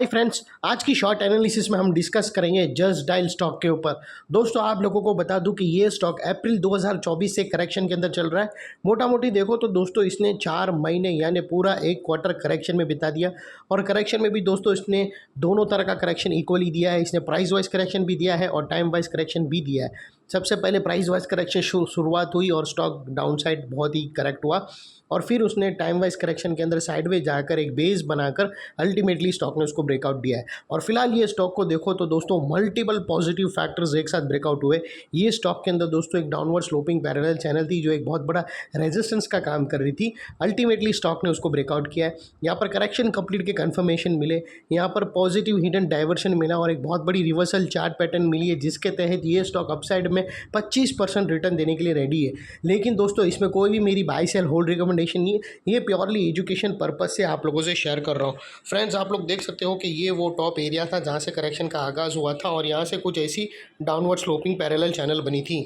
Friends, आज की short analysis में हम डिस्कस करेंगे जस्ट डायल स्टॉक के ऊपर। दोस्तों, आप लोगों को बता दूं कि ये स्टॉक अप्रैल 2024 से करेक्शन के अंदर चल रहा है। मोटा मोटी देखो तो दोस्तों इसने 4 महीने यानी पूरा एक क्वार्टर करेक्शन में बिता दिया। और करेक्शन में भी दोस्तों इसने दोनों तरह का करेक्शन इक्वली दिया है। इसने प्राइस वाइज करेक्शन भी दिया है और टाइम वाइज करेक्शन भी दिया है। सबसे पहले प्राइस वाइज करेक्शन शुरुआत हुई और स्टॉक डाउन साइड बहुत ही करेक्ट हुआ, और फिर उसने टाइम वाइज करेक्शन के अंदर साइडवेज जाकर एक बेस बनाकर अल्टीमेटली स्टॉक ने उसको ब्रेकआउट दिया है। और फिलहाल ये स्टॉक को देखो तो दोस्तों मल्टीपल पॉजिटिव फैक्टर्स एक साथ ब्रेकआउट हुए। ये स्टॉक के अंदर दोस्तों एक डाउनवर्ड स्लोपिंग पैरेलल चैनल थी जो एक बहुत बड़ा रेजिस्टेंस का काम कर रही थी। अल्टीमेटली स्टॉक ने उसको ब्रेकआउट किया है। यहाँ पर करेक्शन कंप्लीट के कन्फर्मेशन मिले, यहाँ पर पॉजिटिव हिडन डाइवर्शन मिला और एक बहुत बड़ी रिवर्सल चार्ट पैटर्न मिली है, जिसके तहत ये स्टॉक अपसाइड में 25% रिटर्न देने के लिए रेडी है। लेकिन दोस्तों इसमें कोई भी मेरी बाय सेल होल्ड रिकमेंडेशन नहीं है, ये प्योरली एजुकेशन पर्पज से आप लोगों से शेयर कर रहा हूँ। फ्रेंड्स, आप लोग देख सकते हो कि ये वो टॉप एरिया था जहाँ से करेक्शन का आगाज़ हुआ था और यहाँ से कुछ ऐसी डाउनवर्ड स्लोपिंग पैरेलल चैनल बनी थी।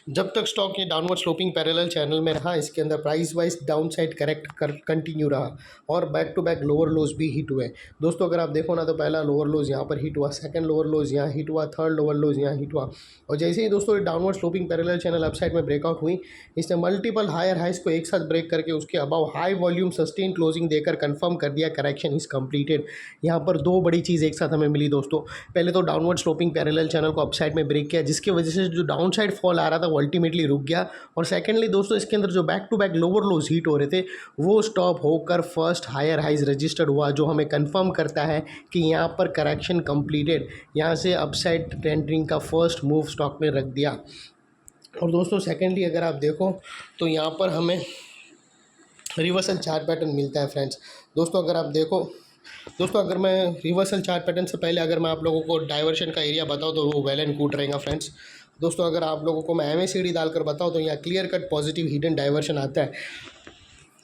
जब तक स्टॉक ये डाउनवर्ड स्लोपिंग पैरेलल चैनल में रहा, इसके अंदर price wise down side correct continue रहा और back to back lower lows भी हिट हुए। दोस्तों अगर आप देखो ना तो पहला लोअर लोज यहाँ पर हिट हुआ, सेकंड लोअर लोज यहाँ हिट हुआ, थर्ड लोअर लोज यहाँ हिट हुआ। और जैसे ही दोस्तों downward sloping parallel channel upside में ब्रेकआउट हुई, इसने मल्टीपल हायर हाइज को एक साथ ब्रेक करके उसके above high volume sustain closing देकर कंफर्म कर दिया करेक्शन इज कंप्लीटेड। यहाँ पर दो बड़ी चीज़ एक साथ हमें मिली दोस्तों। पहले तो डाउनवर्ड स्लोपिंग पैरेलल चैनल को अपसाइड में ब्रेक किया, जिसकी वजह से जो डाउन साइड फॉल आ रहा था अल्टीमेटली रुक गया। और सेकेंडली दोस्तों इसके अंदर जो back to back lower lows hit हो रहे थे वो स्टॉप होकर फर्स्ट हायर हाइज रजिस्टर्ड हुआ, जो हमें कंफर्म करता है कि यहाँ पर करेक्शन कंप्लीटेड। यहाँ से अपसाइड ट्रेंडिंग का फर्स्ट मूव स्टॉक में रख दिया। और दोस्तों सेकेंडली अगर आप देखो तो यहाँ पर हमें रिवर्सल चार्ट पैटर्न मिलता है। फ्रेंड्स दोस्तों अगर आप देखो दोस्तों, अगर मैं रिवर्सल चार्ट पैटर्न से पहले अगर मैं आप लोगों को डाइवर्शन का एरिया बताऊं तो वो वेल एंड गुड रहेगा। फ्रेंड्स दोस्तों अगर आप लोगों को मैं MACD डालकर बताऊं तो यहाँ clear cut positive hidden diversion आता है।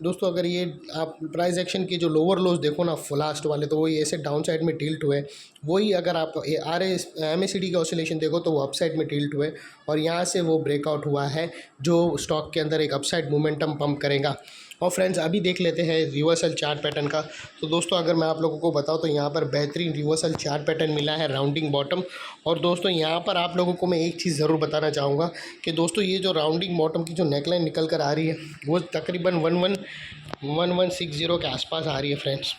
दोस्तों अगर ये आप प्राइस एक्शन के जो लोअर लोज देखो ना लास्ट वाले, तो वही ऐसे डाउन साइड में टिल्ट हुए। वही अगर आप MACD के ऑसिलेशन देखो तो वो अपसाइड में टिल्ट हुए और यहाँ से वो ब्रेकआउट हुआ है जो स्टॉक के अंदर एक अपसाइड मोमेंटम पंप करेगा। और फ्रेंड्स अभी देख लेते हैं रिवर्सल चार्ट पैटर्न का। तो दोस्तों अगर मैं आप लोगों को बताऊं तो यहाँ पर बेहतरीन रिवर्सल चार्ट पैटर्न मिला है, राउंडिंग बॉटम। और दोस्तों यहाँ पर आप लोगों को मैं एक चीज़ ज़रूर बताना चाहूँगा कि दोस्तों ये जो राउंडिंग बॉटम की जो नेकलाइन निकल कर आ रही है वो तकरीबन 1160 के आसपास आ रही है। फ्रेंड्स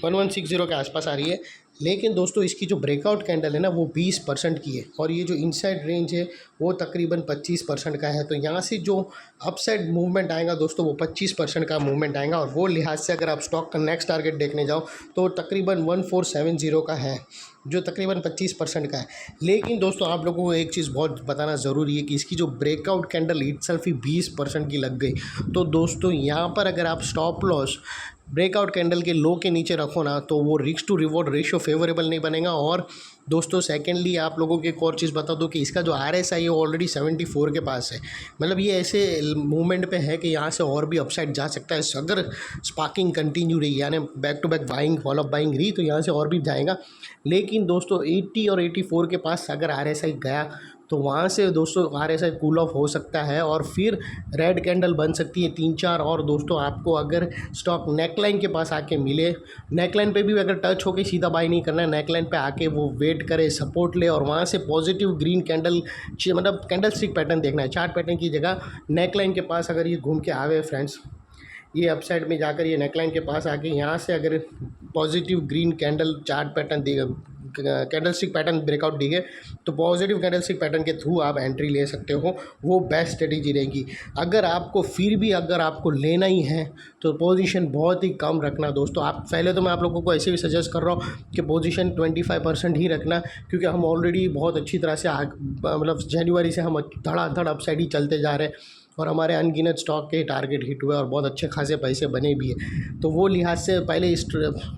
1160 के आसपास आ रही है। लेकिन दोस्तों इसकी जो ब्रेकआउट कैंडल है ना वो 20% की है और ये जो इनसाइड रेंज है वो तकरीबन 25% का है। तो यहाँ से जो अपसाइड मूवमेंट आएगा दोस्तों वो 25% का मूवमेंट आएगा। और वो लिहाज से अगर आप स्टॉक का नेक्स्ट टारगेट देखने जाओ तो तकरीबन 1470 का है, जो तकरीबन 25% का है। लेकिन दोस्तों आप लोगों को एक चीज़ बहुत बताना ज़रूरी है कि इसकी जो ब्रेकआउट कैंडल इटसेल्फ ही 20% की लग गई। तो दोस्तों यहाँ पर अगर आप स्टॉप लॉस ब्रेकआउट कैंडल के लो के नीचे रखो ना तो वो risk to reward ratio favourable नहीं बनेगा। और दोस्तों सेकेंडली आप लोगों को एक और चीज़ बता दो कि इसका जो RSI है वो ऑलरेडी 74 के पास है। मतलब ये ऐसे मूवमेंट पे है कि यहाँ से और भी अपसाइड जा सकता है अगर स्पार्किंग कंटिन्यू रही, यानी back to back buying fall of buying रही तो यहाँ से और भी जाएगा। लेकिन दोस्तों 80 और 84 के पास अगर RSI गया तो वहाँ से दोस्तों RSI कूल ऑफ हो सकता है और फिर रेड कैंडल बन सकती है 3-4। और दोस्तों आपको अगर स्टॉक नेकलाइन के पास आके मिले, नेकलाइन पे भी अगर टच होके सीधा बाई नहीं करना है, नेकलाइन पे आके वो वेट करे, सपोर्ट ले और वहाँ से पॉजिटिव ग्रीन कैंडल मतलब कैंडल स्टिक पैटर्न देखना है। चार्ट पैटर्न की जगह नेकलाइन के पास अगर ये घूम के आवे फ्रेंड्स, ये अपसाइड में जाकर ये नेकलाइन के पास आके यहाँ से अगर positive green candle chart pattern देगा, कैंडल स्टिक पैटर्न ब्रेकआउट दिए तो पॉजिटिव कैंडल स्टिक पैटर्न के थ्रू आप एंट्री ले सकते हो, वो बेस्ट स्ट्रेटेजी रहेगी। अगर आपको फिर भी अगर आपको लेना ही है तो पोजीशन बहुत ही कम रखना दोस्तों। आप पहले तो मैं आप लोगों को ऐसे भी सजेस्ट कर रहा हूँ कि पोजीशन 25% ही रखना, क्योंकि हम ऑलरेडी बहुत अच्छी तरह से मतलब जनवरी से हम धड़ाधड़ अपसाइड ही चलते जा रहे हैं और हमारे अनगिनत स्टॉक के टारगेट हिट हुए और बहुत अच्छे खासे पैसे बने भी हैं। तो वो लिहाज से पहले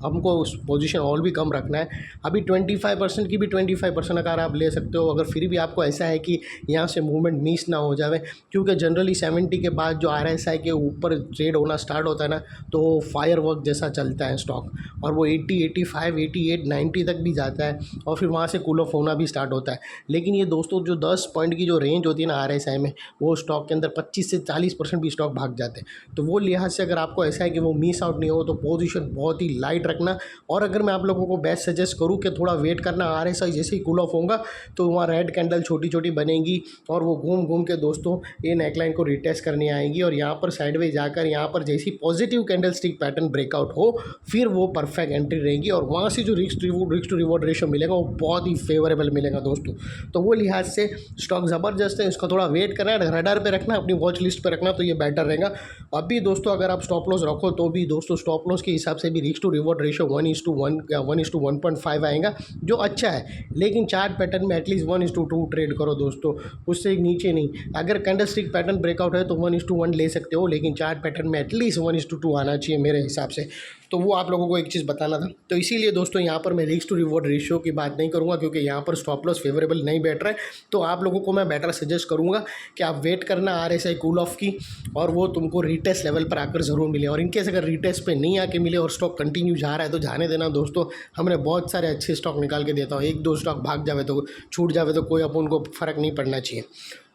हमको उस पोजीशन और भी कम रखना है। अभी 25% की भी 25% अगर आप ले सकते हो, अगर फिर भी आपको ऐसा है कि यहाँ से मूवमेंट मिस ना हो जाए, क्योंकि जनरली 70 के बाद जो RSI के ऊपर ट्रेड होना स्टार्ट होता है ना तो फायर वर्क जैसा चलता है स्टॉक और वो 80, 85, 88, 90 तक भी जाता है और फिर वहाँ से कूल ऑफ होना भी स्टार्ट होता है। लेकिन ये दोस्तों जो 10 पॉइंट की जो रेंज होती है ना RSI में, वो स्टॉक के अंदर 25 से 40% भी स्टॉक भाग जाते हैं। तो वो लिहाज से अगर आपको ऐसा है कि वो मिस आउट नहीं हो तो पोजीशन बहुत ही लाइट रखना। और अगर मैं आप लोगों को बेस्ट सजेस्ट करूँ कि थोड़ा वेट करना, RSI जैसे ही कूल ऑफ होगा तो वहाँ रेड कैंडल छोटी छोटी बनेगी और वो घूम घूम के दोस्तों ये नेकलाइन को रिटेस्ट करने आएंगी और यहाँ पर साइडवेज जाकर यहाँ पर जैसी positive candle stick pattern breakout हो फिर वो परफेक्ट एंट्री रहेगी और वहाँ से जो रिस्क टू रिवॉर्ड रेशियो मिलेगा वो बहुत ही फेवरेबल मिलेगा दोस्तों। तो वो लिहाज से स्टॉक ज़बरदस्त है, इसका थोड़ा वेट करना है, रडार पे रखना, अपनी वॉच लिस्ट पे रखना तो ये बेटर रहेगा। अभी दोस्तों अगर आप स्टॉप लॉस रखो तो भी दोस्तों स्टॉप लॉस के हिसाब से भी रिस्क टू रिवॉर्ड रेशियो 1:1 या 1:1.5 आएगा जो अच्छा है। लेकिन चार्ट पैटर्न में एटलीस्ट 1:2 ट्रेड करो दोस्तों, उससे नीचे नहीं। अगर कैंडल स्टिक पैटर्न ब्रेकआउट है तो 1:1 ले सकते हो, लेकिन चार्ट पैटर्न में एटलीस्ट 1:2 आना चाहिए मेरे हिसाब से। तो वो आप लोगों को एक चीज़ बताना था। तो इसीलिए दोस्तों यहाँ पर मैं रिस्क टू रिवॉर्ड रेशियो की बात नहीं करूँगा क्योंकि यहाँ पर स्टॉप लॉस फेवरेबल नहीं बैठ रहा है। तो आप लोगों को मैं बेटर सजेस्ट करूँगा कि आप वेट करना RSI कूल ऑफ की और वो तुमको रिटेस्ट लेवल पर आकर ज़रूर मिले। और इनकेस अगर रिटेस्ट पे नहीं आके मिले और स्टॉक कंटिन्यू जा रहा है तो जाने देना दोस्तों, हमने बहुत सारे अच्छे स्टॉक निकाल के देता हूँ। 1-2 स्टॉक भाग जावे तो छूट जावे तो कोई अपन को फ़र्क नहीं पड़ना चाहिए।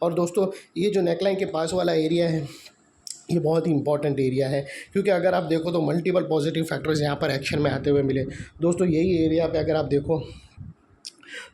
और दोस्तों ये जो नेकलाइन के पास वाला एरिया है ये बहुत ही इंपॉर्टेंट एरिया है क्योंकि अगर आप देखो तो मल्टीपल पॉजिटिव फैक्टर्स यहाँ पर एक्शन में आते हुए मिले दोस्तों। यही एरिया पे अगर आप देखो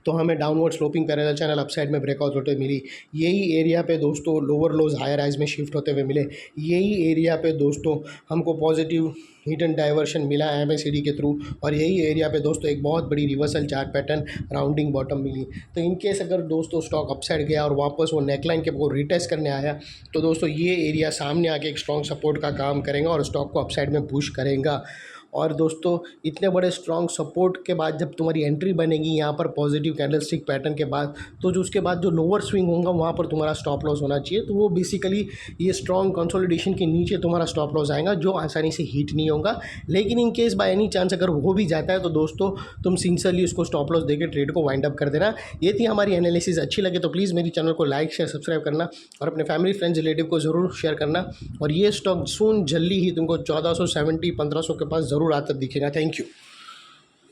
तो हमें downward sloping parallel channel upside में ब्रेकआउट होते मिली। यही एरिया पे दोस्तों लोअर लोज हायर हाइज में शिफ्ट होते हुए मिले। यही एरिया पे दोस्तों हमको पॉजिटिव हिडन डाइवर्शन मिला MACD के थ्रू और यही एरिया पे दोस्तों एक बहुत बड़ी reversal chart pattern rounding bottom मिली। तो इनकेस अगर दोस्तों स्टॉक अपसाइड गया और वापस वो नेकलाइन के को रिटेस्ट करने आया तो दोस्तों ये एरिया सामने आके एक स्ट्रॉन्ग सपोर्ट का काम करेगा और स्टॉक को अपसाइड में पुश करेगा। और दोस्तों इतने बड़े स्ट्रॉन्ग सपोर्ट के बाद जब तुम्हारी एंट्री बनेगी यहाँ पर पॉजिटिव कैंडलस्टिक पैटर्न के बाद तो जो उसके बाद जो लोअर स्विंग होगा वहाँ पर तुम्हारा स्टॉप लॉस होना चाहिए। तो वो बेसिकली ये स्ट्रॉन्ग कंसोलिडेशन के नीचे तुम्हारा स्टॉप लॉस आएगा जो आसानी से हिट नहीं होगा। लेकिन in case by any chance अगर हो भी जाता है तो दोस्तों तुम सिंसियरली उसको स्टॉप लॉस देकर ट्रेड को वाइंड अप कर देना। ये थी हमारी एनालिसिस। अच्छी लगे तो प्लीज़ मेरी चैनल को लाइक शेयर सब्सक्राइब करना और अपने फैमिली फ्रेंड्स रिलेटिव को ज़रूर शेयर करना। और ये स्टॉक सून जल्दी ही तुमको 1470 1500 के पास ज़रूर आता दिखेगा। Thank you.